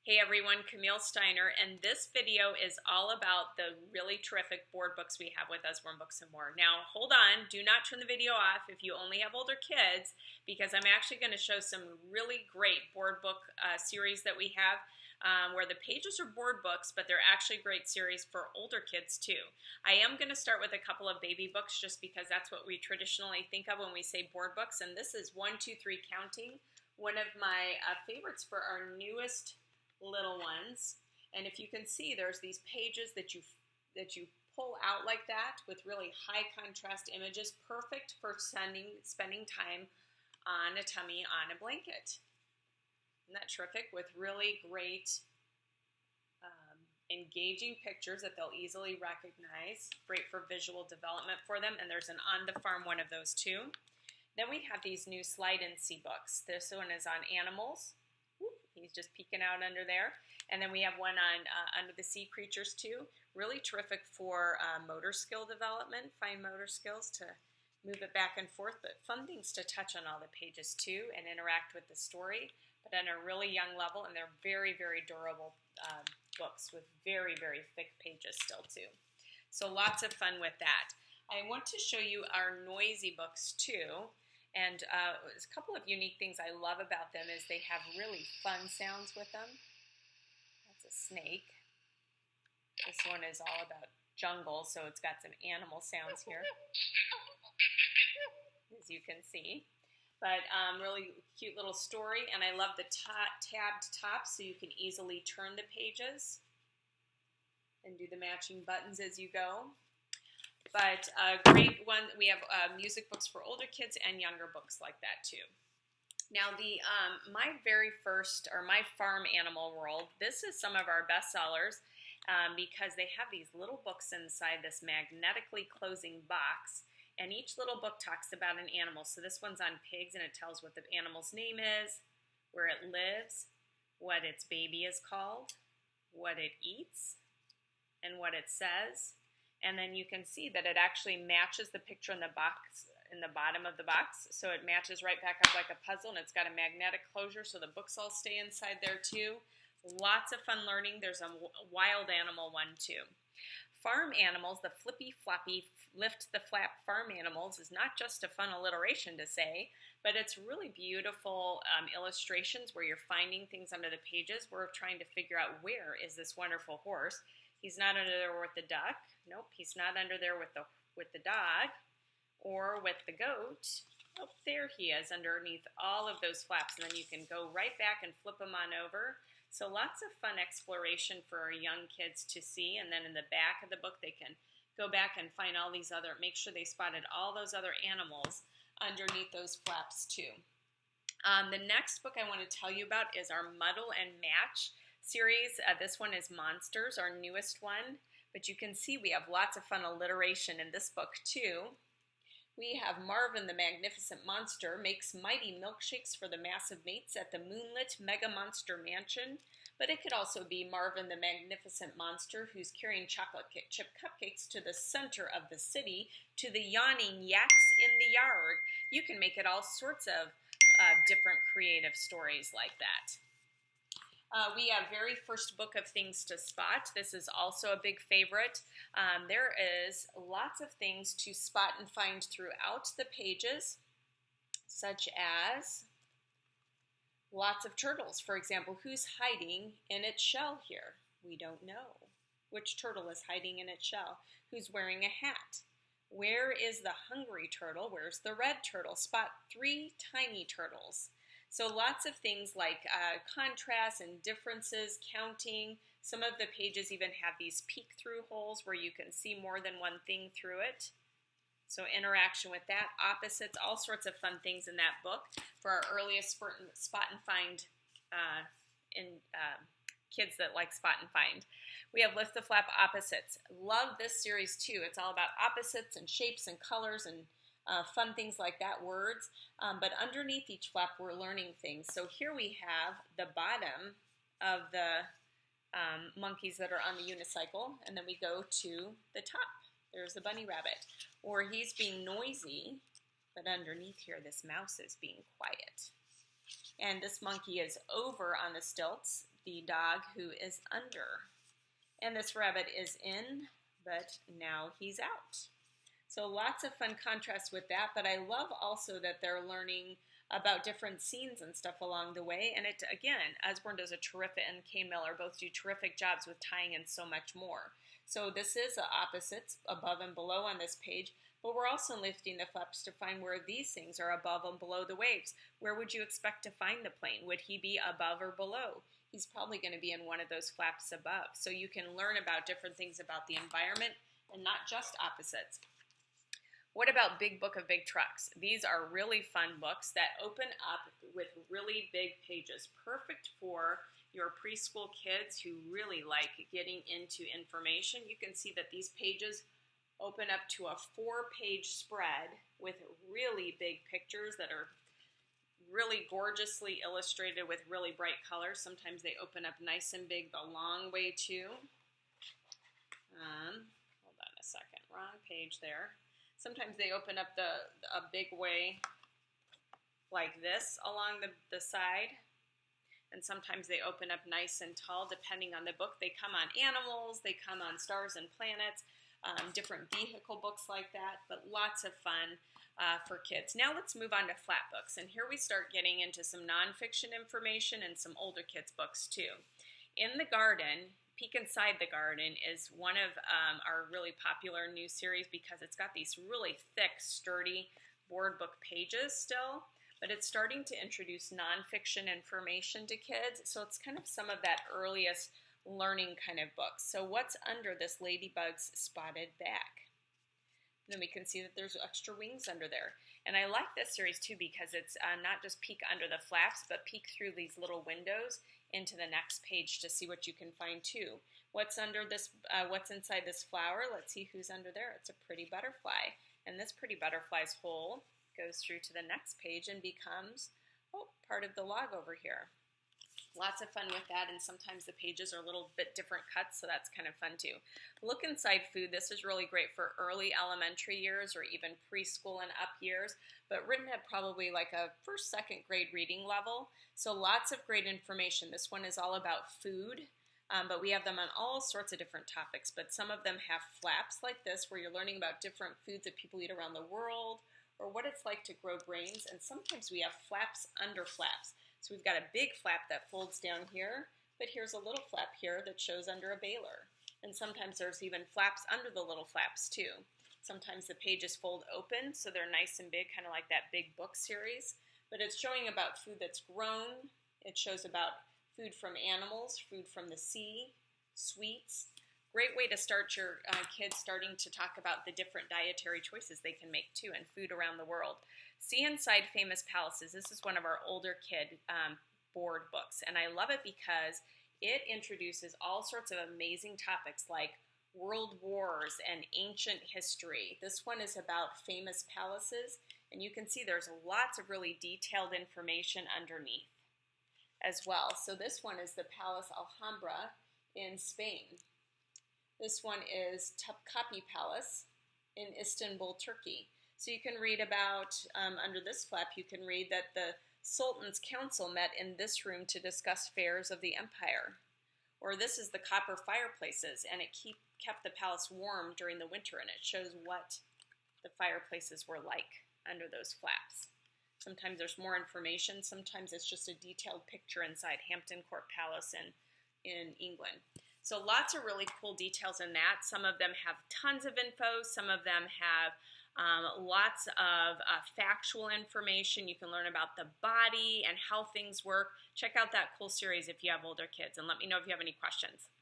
Hey everyone, Camille Steiner, and this video is all about the really terrific board books we have with Usborne Books and More. Now, hold on, do not turn the video off if you only have older kids, because I'm actually going to show some really great board book series that we have, where the pages are board books, but they're actually great series for older kids too. I am going to start with a couple of baby books just because that's what we traditionally think of when we say board books, and this is 1, 2, 3 Counting, one of my favorites for our newest little ones. And if you can see, there's these pages that you pull out like that with really high contrast images, perfect for spending time on a tummy on a blanket. Isn't that terrific? With really great engaging pictures that they'll easily recognize. Great for visual development for them. And there's an On the Farm one of those too. Then we have these new Slide and See books. This one is on animals. He's just peeking out under there. And then we have one on Under the Sea Creatures too. Really terrific for motor skill development, fine motor skills to move it back and forth, but fun things to touch on all the pages too and interact with the story, but on a really young level, and they're very, very durable books with very, very thick pages still too. So lots of fun with that. I want to show you our noisy books too. And a couple of unique things I love about them is they have really fun sounds with them. That's a snake. This one is all about jungle, so it's got some animal sounds here, as you can see. But really cute little story, and I love the tabbed top so you can easily turn the pages and do the matching buttons as you go. But a great one, we have music books for older kids and younger books like that too. Now my very first, or my Farm Animal World, this is some of our best sellers because they have these little books inside this magnetically closing box, and each little book talks about an animal. So this one's on pigs, and it tells what the animal's name is, where it lives, what its baby is called, what it eats, and what it says. And then you can see that it actually matches the picture in the box, in the bottom of the box. So it matches right back up like a puzzle, and it's got a magnetic closure so the books all stay inside there too. Lots of fun learning. There's a wild animal one too. Farm Animals, the flippy floppy lift the flap farm animals, is not just a fun alliteration to say, but it's really beautiful illustrations where you're finding things under the pages. We're trying to figure out, where is this wonderful horse? He's not under there with the duck. Nope, he's not under there with the dog or with the goat. Oh, there he is underneath all of those flaps, and then you can go right back and flip them on over. So lots of fun exploration for our young kids to see, and then in the back of the book they can go back and find all these other, make sure they spotted all those other animals underneath those flaps too. The next book I want to tell you about is our Muddle and Match series. This one is Monsters, our newest one, but you can see we have lots of fun alliteration in this book too. We have Marvin the Magnificent Monster makes mighty milkshakes for the massive mates at the moonlit Mega Monster Mansion, but it could also be Marvin the Magnificent Monster who's carrying chocolate chip cupcakes to the center of the city to the yawning yaks in the yard. You can make it all sorts of different creative stories like that. We have very first book of Things to Spot. This is also a big favorite. There is lots of things to spot and find throughout the pages, such as lots of turtles. For example, who's hiding in its shell here? We don't know. Which turtle is hiding in its shell? Who's wearing a hat? Where is the hungry turtle? Where's the red turtle? Spot 3 tiny turtles. So lots of things like contrasts and differences, counting. Some of the pages even have these peek-through holes where you can see more than one thing through it. So interaction with that, opposites, all sorts of fun things in that book for our earliest spot and find kids that like spot and find. We have Lift the Flap Opposites. Love this series too. It's all about opposites and shapes and colors and fun things like that, words, but underneath each flap we're learning things. So here we have the bottom of the monkeys that are on the unicycle, and then we go to the top. There's the bunny rabbit, or he's being noisy, but underneath here this mouse is being quiet. And this monkey is over on the stilts the dog who is under. And this rabbit is in, but now he's out. So lots of fun contrasts with that, but I love also that they're learning about different scenes and stuff along the way. And it, again, Usborne does a terrific, and Kane Miller both do terrific jobs with tying in so much more. So this is the opposites, above and below on this page, but we're also lifting the flaps to find where these things are above and below the waves. Where would you expect to find the plane? Would he be above or below? He's probably going to be in one of those flaps above. So you can learn about different things about the environment and not just opposites. What about Big Book of Big Trucks? These are really fun books that open up with really big pages, perfect for your preschool kids who really like getting into information. You can see that these pages open up to a 4-page spread with really big pictures that are really gorgeously illustrated with really bright colors. Sometimes they open up nice and big the long way too. Hold on a second, wrong page there. Sometimes they open up a big way like this along the side. And sometimes they open up nice and tall depending on the book. They come on animals, they come on stars and planets, different vehicle books like that, but lots of fun for kids. Now let's move on to flat books. And here we start getting into some nonfiction information and some older kids' books too. In the Garden, Peek Inside the Garden is one of our really popular new series because it's got these really thick, sturdy board book pages still, but it's starting to introduce nonfiction information to kids, so it's kind of some of that earliest learning kind of books. So what's under this Ladybug's Spotted Back? And then we can see that there's extra wings under there. And I like this series too because it's not just peek under the flaps, but peek through these little windows into the next page to see what you can find too. What's under this? What's inside this flower? Let's see who's under there. It's a pretty butterfly, and this pretty butterfly's hole goes through to the next page and becomes part of the log over here. Lots of fun with that, and sometimes the pages are a little bit different cuts, so that's kind of fun too. Look Inside Food. This is really great for early elementary years or even preschool and up years, but written at probably like a first, second grade reading level. So lots of great information. This one is all about food, but we have them on all sorts of different topics, but some of them have flaps like this where you're learning about different foods that people eat around the world or what it's like to grow grains, and sometimes we have flaps under flaps. So we've got a big flap that folds down here, but here's a little flap here that shows under a baler. And sometimes there's even flaps under the little flaps too. Sometimes the pages fold open, so they're nice and big, kind of like that big book series. But it's showing about food that's grown. It shows about food from animals, food from the sea, sweets. Great way to start your kids starting to talk about the different dietary choices they can make too, and food around the world. See Inside Famous Palaces. This is one of our older kid board books, and I love it because it introduces all sorts of amazing topics like world wars and ancient history. This one is about famous palaces, and you can see there's lots of really detailed information underneath as well. So this one is the Palace Alhambra in Spain. This one is Topkapi Palace in Istanbul, Turkey. So you can read about, under this flap, you can read that the Sultan's Council met in this room to discuss affairs of the empire. Or this is the copper fireplaces, and it kept the palace warm during the winter, and it shows what the fireplaces were like under those flaps. Sometimes there's more information, sometimes it's just a detailed picture inside Hampton Court Palace in England. So lots of really cool details in that. Some of them have tons of info, some of them have lots of factual information. You can learn about the body and how things work. Check out that cool series if you have older kids, and let me know if you have any questions.